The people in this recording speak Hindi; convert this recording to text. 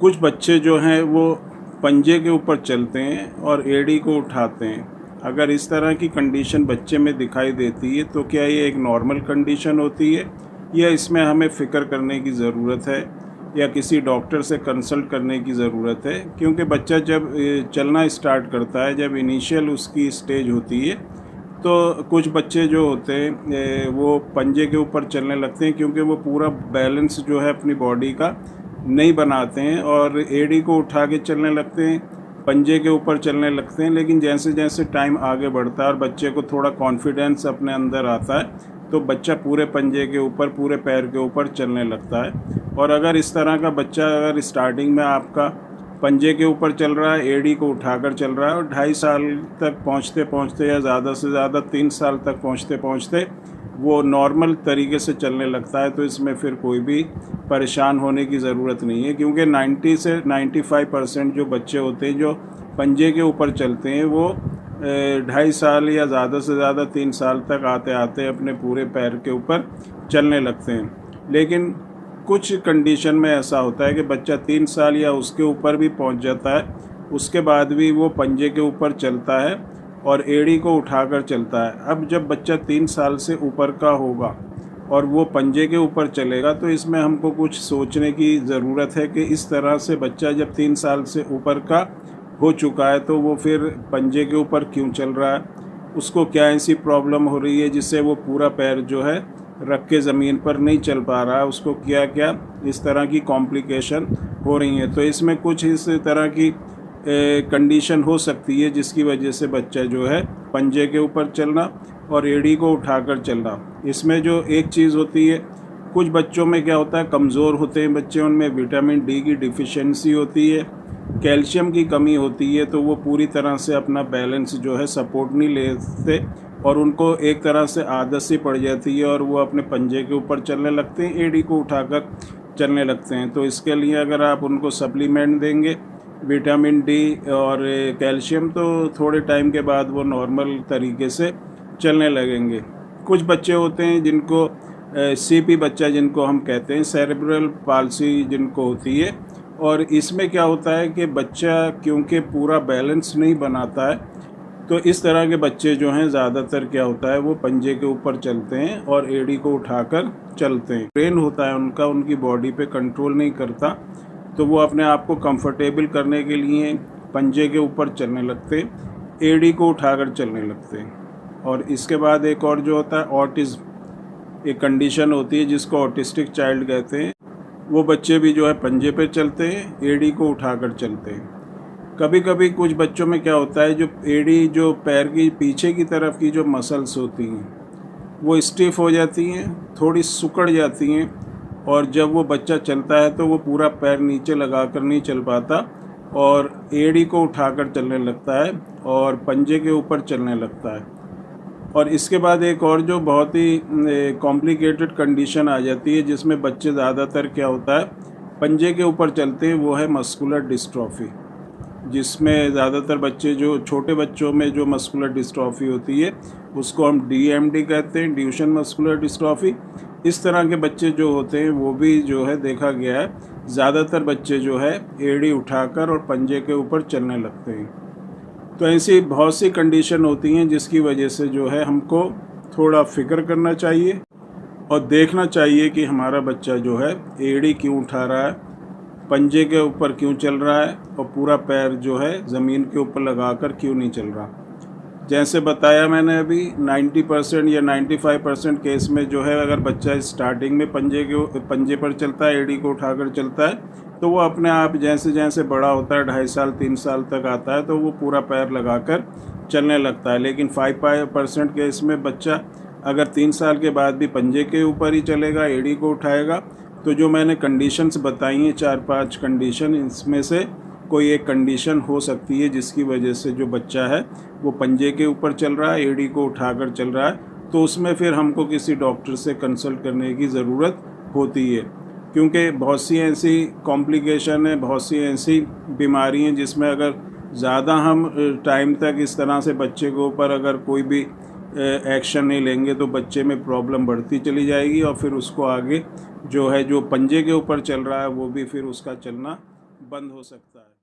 कुछ बच्चे जो हैं वो पंजे के ऊपर चलते हैं और एड़ी को उठाते हैं। अगर इस तरह की कंडीशन बच्चे में दिखाई देती है तो क्या ये एक नॉर्मल कंडीशन होती है या इसमें हमें फ़िक्र करने की ज़रूरत है या किसी डॉक्टर से कंसल्ट करने की ज़रूरत है? क्योंकि बच्चा जब चलना स्टार्ट करता है, जब इनिशियल उसकी स्टेज होती है, तो कुछ बच्चे जो होते हैं वो पंजे के ऊपर चलने लगते हैं क्योंकि वो पूरा बैलेंस जो है अपनी बॉडी का नहीं बनाते हैं और एड़ी को उठा के चलने लगते हैं, पंजे के ऊपर चलने लगते हैं। लेकिन जैसे जैसे टाइम आगे बढ़ता है और बच्चे को थोड़ा कॉन्फिडेंस अपने अंदर आता है तो बच्चा पूरे पंजे के ऊपर, पूरे पैर के ऊपर चलने लगता है। और अगर इस तरह का बच्चा अगर स्टार्टिंग में आपका पंजे के ऊपर चल रहा है, एड़ी को उठाकर चल रहा है और 2.5 साल तक पहुंचते पहुंचते या ज़्यादा से ज़्यादा 3 साल तक पहुंचते पहुंचते वो नॉर्मल तरीके से चलने लगता है, तो इसमें फिर कोई भी परेशान होने की ज़रूरत नहीं है। क्योंकि 90 से 95% जो बच्चे होते हैं जो पंजे के ऊपर चलते हैं वो 2.5 साल या ज़्यादा से ज़्यादा 3 साल तक आते आते अपने पूरे पैर के ऊपर चलने लगते हैं। लेकिन कुछ कंडीशन में ऐसा होता है कि बच्चा 3 साल या उसके ऊपर भी पहुंच जाता है, उसके बाद भी वो पंजे के ऊपर चलता है और एड़ी को उठाकर चलता है। अब जब बच्चा 3 साल से ऊपर का होगा और वो पंजे के ऊपर चलेगा तो इसमें हमको कुछ सोचने की ज़रूरत है कि इस तरह से बच्चा जब 3 साल से ऊपर का हो चुका है तो वो फिर पंजे के ऊपर क्यों चल रहा है, उसको क्या ऐसी प्रॉब्लम हो रही है जिससे वो पूरा पैर जो है रख के ज़मीन पर नहीं चल पा रहा है, उसको क्या क्या इस तरह की कॉम्प्लिकेशन हो रही हैं। तो इसमें कुछ इस तरह की कंडीशन हो सकती है जिसकी वजह से बच्चा जो है पंजे के ऊपर चलना और एड़ी को उठाकर चलना। इसमें जो एक चीज़ होती है, कुछ बच्चों में क्या होता है, कमज़ोर होते हैं बच्चे, उनमें विटामिन डी की डिफिशिएंसी होती है, कैल्शियम की कमी होती है, तो वो पूरी तरह से अपना बैलेंस जो है सपोर्ट नहीं लेते और उनको एक तरह से आदत सी पड़ जाती है और वो अपने पंजे के ऊपर चलने लगते हैं, एड़ी को उठाकर चलने लगते हैं। तो इसके लिए अगर आप उनको सप्लीमेंट देंगे विटामिन डी और कैल्शियम तो थोड़े टाइम के बाद वो नॉर्मल तरीके से चलने लगेंगे। कुछ बच्चे होते हैं जिनको सीपी बच्चा जिनको हम कहते हैं, सेरेब्रल पाल्सी जिनको होती है, और इसमें क्या होता है कि बच्चा क्योंकि पूरा बैलेंस नहीं बनाता है तो इस तरह के बच्चे जो हैं ज़्यादातर क्या होता है वो पंजे के ऊपर चलते हैं और एड़ी को उठाकर चलते हैं। ब्रेन होता है उनका, उनकी बॉडी पे कंट्रोल नहीं करता, तो वो अपने आप को कंफर्टेबल करने के लिए पंजे के ऊपर चलने लगते हैं, एड़ी को उठाकर चलने लगते हैं। और इसके बाद एक और जो होता है ऑटिज़म, एक कंडीशन होती है जिसको ऑटिस्टिक चाइल्ड कहते हैं। वो बच्चे भी जो है पंजे पे चलते हैं, एड़ी को उठाकर चलते हैं। कभी कभी कुछ बच्चों में क्या होता है, जो एड़ी जो पैर की पीछे की तरफ की जो मसल्स होती हैं वो स्टिफ हो जाती हैं, थोड़ी सिकुड़ जाती हैं, और जब वो बच्चा चलता है तो वो पूरा पैर नीचे लगाकर नहीं चल पाता और एड़ी को उठाकर चलने लगता है और पंजे के ऊपर चलने लगता है। और इसके बाद एक और जो बहुत ही कॉम्प्लिकेटेड कंडीशन आ जाती है जिसमें बच्चे ज़्यादातर क्या होता है पंजे के ऊपर चलते हैं, वो है मस्कुलर डिस्ट्रॉफी, जिसमें ज़्यादातर बच्चे जो छोटे बच्चों में जो मस्कुलर डिस्ट्रॉफी होती है उसको हम DMD कहते हैं, ड्यूशन मस्कुलर डिस्ट्रॉफी। इस तरह के बच्चे जो होते हैं वो भी जो है देखा गया है, ज़्यादातर बच्चे जो है एड़ी उठाकर और पंजे के ऊपर चलने लगते हैं। तो ऐसी बहुत सी कंडीशन होती हैं जिसकी वजह से जो है हमको थोड़ा फिक्र करना चाहिए और देखना चाहिए कि हमारा बच्चा जो है एड़ी क्यों उठा रहा है, पंजे के ऊपर क्यों चल रहा है और पूरा पैर जो है ज़मीन के ऊपर लगाकर क्यों नहीं चल रहा। जैसे बताया मैंने अभी 90% या 95% केस में जो है अगर बच्चा स्टार्टिंग में पंजे पर चलता है, एड़ी को उठाकर चलता है, तो वो अपने आप जैसे जैसे बड़ा होता है 2.5 साल 3 साल तक आता है तो वो पूरा पैर लगाकर चलने लगता है। लेकिन 5% केस में बच्चा अगर 3 साल के बाद भी पंजे के ऊपर ही चलेगा, एड़ी को उठाएगा, तो जो मैंने कंडीशंस बताई हैं 4-5 कंडीशन, इसमें से कोई एक कंडीशन हो सकती है जिसकी वजह से जो बच्चा है वो पंजे के ऊपर चल रहा है, एड़ी को उठाकर चल रहा है, तो उसमें फिर हमको किसी डॉक्टर से कंसल्ट करने की ज़रूरत होती है। क्योंकि बहुत सी ऐसी कॉम्प्लिकेशन है, बहुत सी ऐसी बीमारी हैं जिसमें अगर ज़्यादा हम टाइम तक इस तरह से बच्चे के ऊपर अगर कोई भी एक्शन नहीं लेंगे तो बच्चे में प्रॉब्लम बढ़ती चली जाएगी और फिर उसको आगे जो है जो पंजे के ऊपर चल रहा है वो भी फिर उसका चलना बंद हो सकता है।